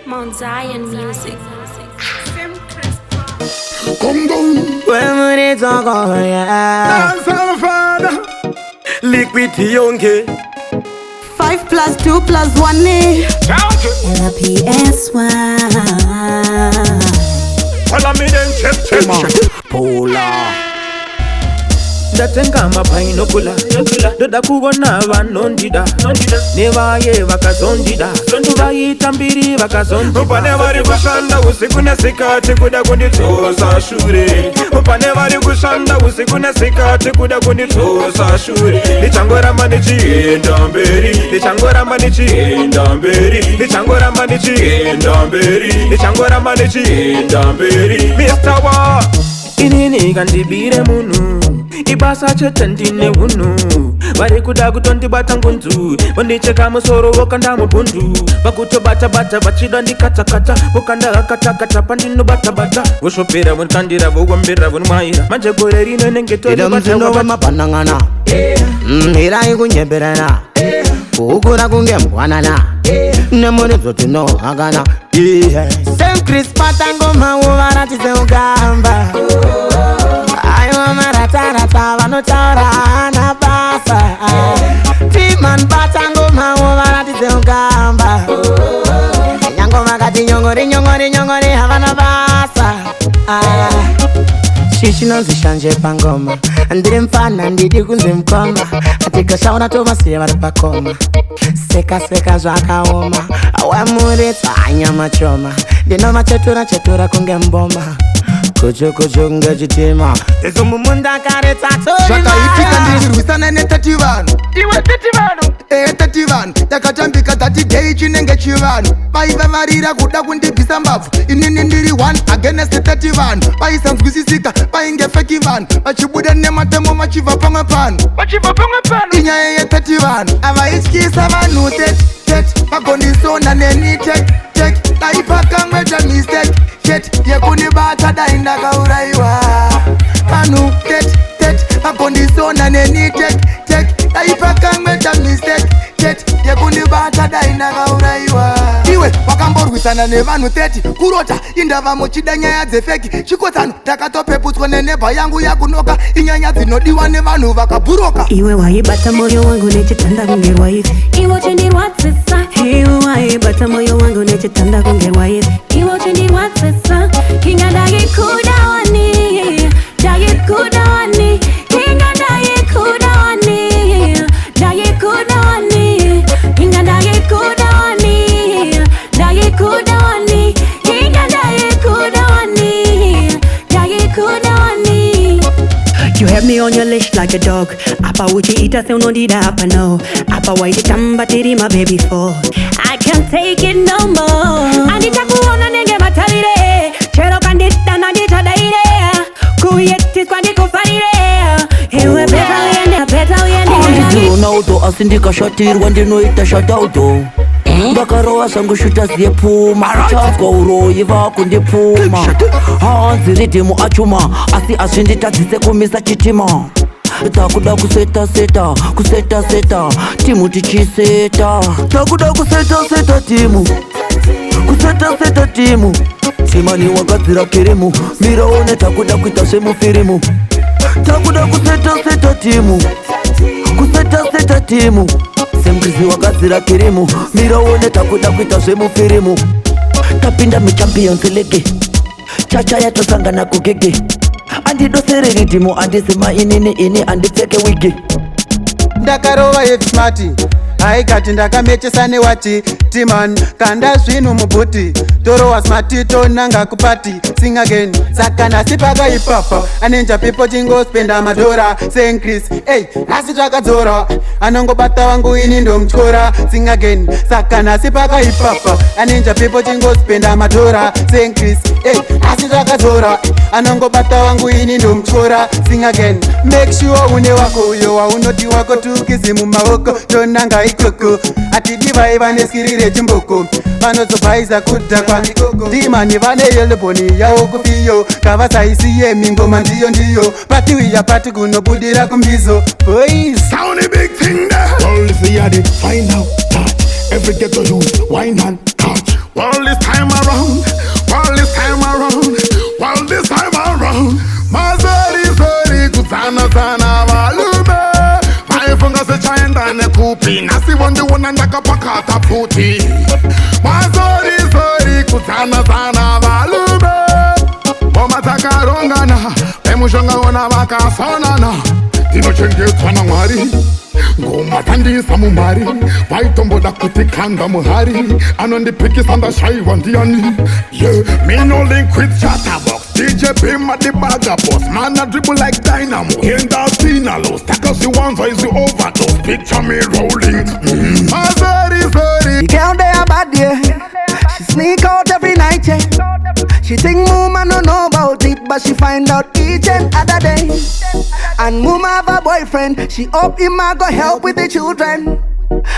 Mount Zion Music. Come down. When it's all gone, yeah. Dance on father. Liquid yonke. 5 plus 2 plus 1 La PS1. Follow me then, check. Pola Datenga mapainokula Doda kubona vanondida Nevaye vakazondida Vaitambiri vakazondida Upane vari kushanda usiku nesikati kuda kunditosa shure Upane vari kushanda usiku nesikati kuda kunditosa shure Nichangoramba nichienda mberi Nichangoramba nichienda mberi Nichangoramba nichienda mberi Nichangoramba nichienda mberi Mr. Wa Inini kandibire munu Ibasa chete ndine hunu Vari kuda kutondibata ngunzu Vandicheka musoro wakanda mubundu Vakutobata bata vachida ndikata kata Vokanda kata kata pandino bata bata Voshopera vonkandira vowambira vonmaira Manje gore rino nengetori bata wabata Ida mzino mapanangana Mirai kunyeberana Kukura kunge mkwanana Nemone zotino agana Sem Chris patango mawuvara tise ugamba Ayo maratarata vanotaura ana basa Timan patango mawuvara tise ugamba Nyango makati nyongori havana basa Shishinozi shanje pangoma Andire mfana ndidi kunze mkoma Atika shauna tovasiye vari pakoma Seka zvakaoma Awamuretsa anyama choma Ndino machetura kunge mboma Kucho kunge chitima Isu mumunda karetsa tori Zvakaitika ndirwisana netati vanhu Iwe 30 vanhu 30 vanhu takatambika dhati dei chinenge chivanhu vaivavarira kuda kundibvisa mbabvu inini ndiri 1 against 30 vanhu vaisanzwisisika vainge feki vanhu vachibuda nematemo vachibva pamwe pano inyaya ye30 vanhu avaityisa vanhu 30 vagondisona neni tek daipakamweta mistake chet yekunibata dai ndakaurayiwa vanhu 30 vagondisona neni tek daipakamweta mistake chet yekunibata dai ndakaurayiwa iwe wakamborwisana nevanhu 30 kurota indava muchida nyaya dzefeki chikotsano takatopeputswa nenebha yangu yakunoka inyanya dzinodiwa nevanhu vakabhuroka Iwe waibata moyo wangu nechitanda kungerwa hivi Iwe chendirwadzisa Iwe waibata moyo wangu nechitanda kungerwa hivi Iwe chendirwadzisa Kinga ndagikudawani Ndagikudawani Kinga ndagikudawani Ndagikudawani Kinga ndagikudawani Ndagikudawani Kinga ndagikudawani Ndagikudawani You have me on your list like a dog. Apa uchi ita se unondida apa no. Apa waiti tamba tiri my baby for. I can't take it no more. Andita kuona nenge matalire. Chero kandita nandita daire. Kuyeti kwandi kufarire. Iwe peta uyende. Andizirona uto asindikashatirwa ndinoita shatauto ndakarowa sangu shuta ziyepfuma kuchatswa uroyi vakundipfuma hanzi ridhimu achuma asi azvinditadzise kumisa chitima takuda kuseta timu tichiseta takuda kuseta timu kuseta timu timani wagadzira kirimu miraone takuda kuita zvemufirimu takuda kuseta timu kuseta timu semkrizi wagadzira kirimu miraone takuda kuita zvemufirimu tapinda michampions league chacha yatosangana kugege andidosereri timu andisima ini andipfeke wigi ndakarova yevsmati haikati ndakamechesa newati timan kanda zvinu mubhuti torowa smati tonanga kupati sing again saka nasi pakaipapa anenja pipo tingospenda madhora sencris nasi takadzora anongobata wangu ini ndomutyora sing again saka nasi pakaipapa anenja pipo tingospenda madhora sencris nasi takadzora anongobata wangu ini ndomutyora sing again make sure une wako uyo waunoti wako tukizi mumaoko tonanga ikoko atidi vaiva neskirire chimboko vanozobhaisa kudhakwa ndimani vane yeleboni yavo kufiyo kavasaisiye mingoma ndiyo patiwiya pati kunobudira kumbizo boys sound a big thing there. All the find out touch. Every ghetto youth wine and touch. Well, this time around, mazori kutana sana walume maifunga se chaenda ne kupi nasi wandi wana ndaka pakata puti mazori kutana sana walume Mama takarongana pemushonga wana wakasonana Dino chenge twana mwari Ngoma tandisa mumari Vaitombo da kutikanda muhari Anondipiki sanda shai wandiani Yeah, me no link with chatterbox DJ Pima the bagger boss Man a dribble like dynamo In the Tina low Stack us the ones where you overdose Picture me rolling Sorry The girl there bad, yeah. She sneak out every night, yeah. She think mama no know about it, but she find out each and other day. And mama have a boyfriend, she hope him a go help with the children.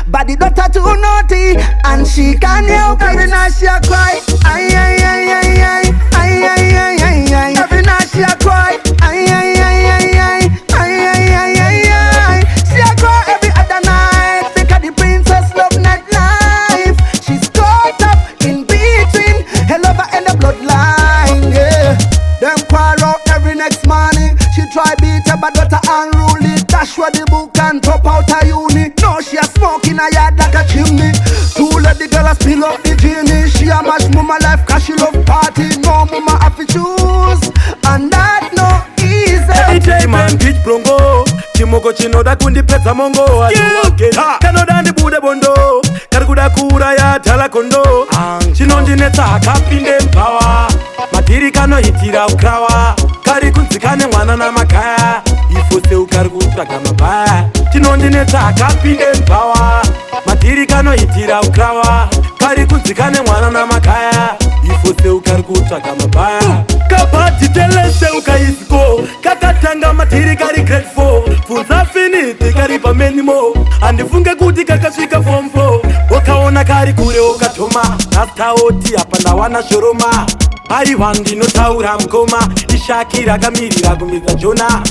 But the daughter too naughty, and she can't help it. Every night she a cry, ay ay ay ay ay, ay ay ay ay ay. Every night she a cry, ay ay ay ay ay, ay ay ay ay ay. She a cry every other night because the princess love night life. She's caught up in between her lover and the bloodline. Yeah, them quarrel every next morning. She try beat her but daughter unruly. Dash where the book and drop out her uni. No, she a smoke in a yard like a chimney. To let the girl a spill up the genie. She a mash mama life cause she love party. No mama have to choose, and that no easy. DJ man pitch prongo Chimoko chinoda kundi peza mongo Atuwake Kanoda ndi bude bondo Karikuda kura ya tala kondo Chinondi neta kapinde mpawa Matiri kano hitira ukrawa Kari kunzikane mwana na makaya Ifose ukarikuta kama baya Chinondi neta kapinde mpawa Matiri kano hitira ukrawa Kari kunzikane mwana na makaya Ifose ukarikuta kama baya Kapati telese ukaisiko Kakatanga matiri kari grateful Funza finiti kari pa menimo Andifunge kuti kakaswika form 4 Wakaona kari kure ukatoma Nasta oti apanda wana shoroma Ari wandi no taura mkoma Ishakira kamirira kumiza jona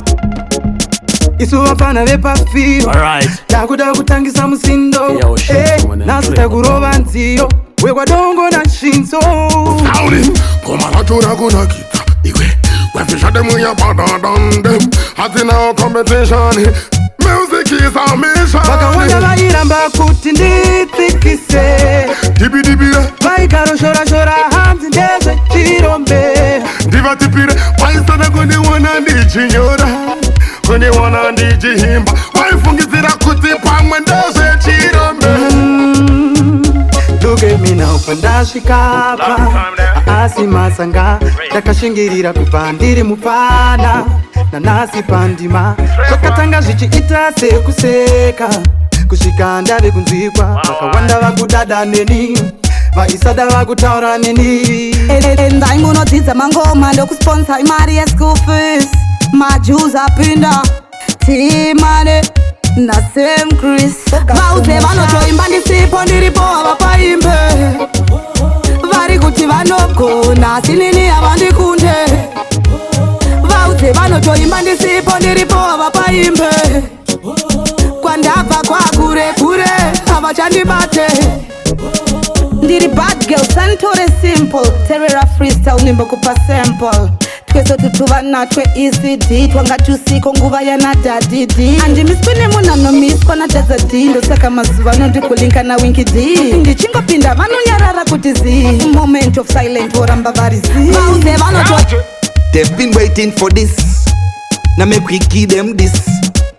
Isu wapana vepa fio Takuda kutangisa musindo Nasta kuroba nziyo Wekwa dongo na shinzo Saudi, koma la chura kuna kita Iwe, wefisha demu ya bada dan dem Hati na competition Music is our mission Baka wanya la iramba kuti nditikise Dibi dibire Vaikaro shora shora hamzi ndeze chirombe Diva tipire Paisana kuni wana ndichinyora Kuni wana ndichihimba Waifungizira kuti pamwe ndeze chirombe Look at me now, pandashikapa Asi masanga Takashingirira kupandiri mupana Nanasi pandima Shokatanga zichi itase kuseka Kushika ndave kunzikwa Wakawanda wakudada neni Vaisada wakutaura neni Ndai munodzidza mangoma ndokusponsor imari ye-school fees majuza pinda timane na same Chris vauze vanotoimba ndisipo ndiripo havapaimbe vari kuti vanogona sinini havandikunde vauze vanotoimba ndisipo ndiripo havapaimbe kwandabva kwakure kure havachandibate ndiri bad girl santore simple terera freestyle nimbo kupa sample tweso tutuva natwe ECD twanga tusiko nguva yana dadidi andimiswine munano miswa na tazadindo saka mazuva nondikulinka na winky D ndichingopinda vanonyarara kuti zi moment of silent voramba vari zi vauze vanoto. They've been waiting for this. Now make we give them this.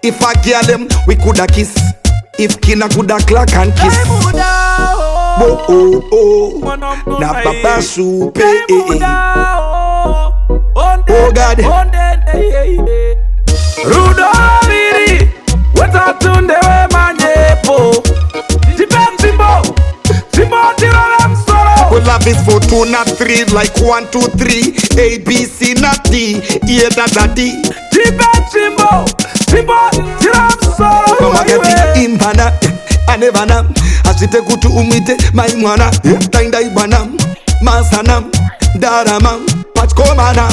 If I give them, we coulda kiss. If Kina coulda clack and kiss. Oh oh oh, na papa soupe. Oh God. Rudoliri, wetatunde we manyepo. Jipemzimbo, Jimbo tirolem solo. Well, love is for 2 not 3, like 1 2 3, A B C not D, E da da D. Jipemzimbo, Jimbo tirolem solo. Mama get in bana, anevana. Asite kutu umite, my mwana. Tainda ibana, masana, darama. Patch komana.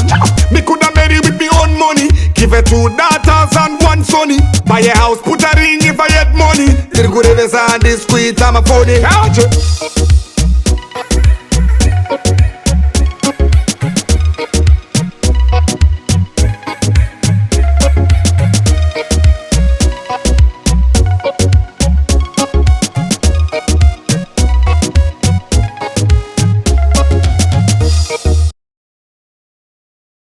Me coulda marry with me own money. Give her 2 daughters and 1 sonny. Buy a house, put a ring if I had money. Tirgurevesa and disquit, I'm a phony.